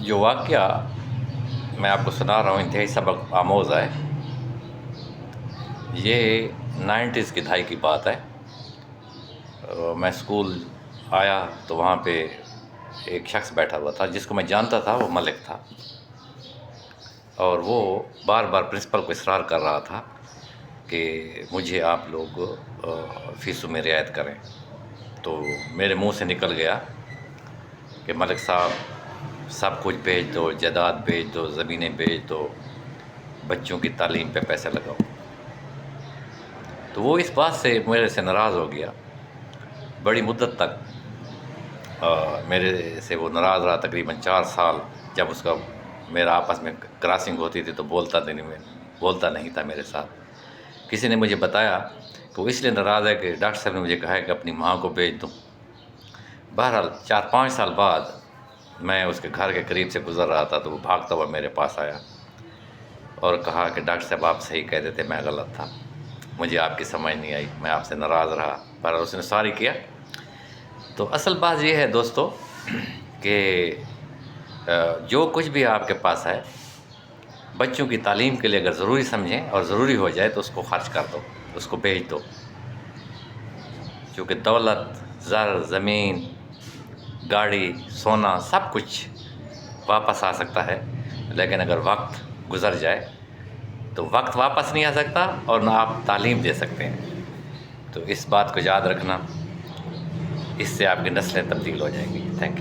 جو واقعہ میں آپ کو سنا رہا ہوں انتہائی سبق آموز ہے۔ یہ 90s کی دہائی کی بات ہے۔ میں اسکول آیا تو وہاں پہ ایک شخص بیٹھا ہوا تھا جس کو میں جانتا تھا، وہ ملک تھا، اور وہ بار بار پرنسپل کو اصرار کر رہا تھا کہ مجھے آپ لوگ فیسوں میں رعایت کریں۔ تو میرے منہ سے نکل گیا کہ ملک صاحب سب کچھ بیچ دو، جائیداد بیچ دو، زمینیں بیچ دو، بچوں کی تعلیم پہ پیسے لگاؤ۔ تو وہ اس بات سے میرے سے ناراض ہو گیا۔ بڑی مدت تک میرے سے وہ ناراض رہا، تقریباً 4 سال۔ جب اس کا میرا آپس میں کراسنگ ہوتی تھی تو بولتا نہیں تھا میرے ساتھ۔ کسی نے مجھے بتایا کہ وہ اس لیے ناراض ہے کہ ڈاکٹر صاحب نے مجھے کہا ہے کہ اپنی ماں کو بیچ دوں۔ بہرحال 4-5 سال بعد میں اس کے گھر کے قریب سے گزر رہا تھا تو وہ بھاگتا ہوا میرے پاس آیا اور کہا کہ ڈاکٹر صاحب آپ صحیح کہتے تھے، میں غلط تھا، مجھے آپ کی سمجھ نہیں آئی، میں آپ سے ناراض رہا۔ بہرحال اس نے سوری کیا۔ تو اصل بات یہ ہے دوستو کہ جو کچھ بھی آپ کے پاس ہے، بچوں کی تعلیم کے لیے اگر ضروری سمجھیں اور ضروری ہو جائے تو اس کو خرچ کر دو، اس کو بیچ دو، کیونکہ دولت، زر، زمین، گاڑی، سونا، سب کچھ واپس آ سکتا ہے، لیکن اگر وقت گزر جائے تو وقت واپس نہیں آ سکتا اور نہ آپ تعلیم دے سکتے ہیں۔ تو اس بات کو یاد رکھنا، اس سے آپ کی نسلیں تبدیل ہو جائیں گی۔ Thank you.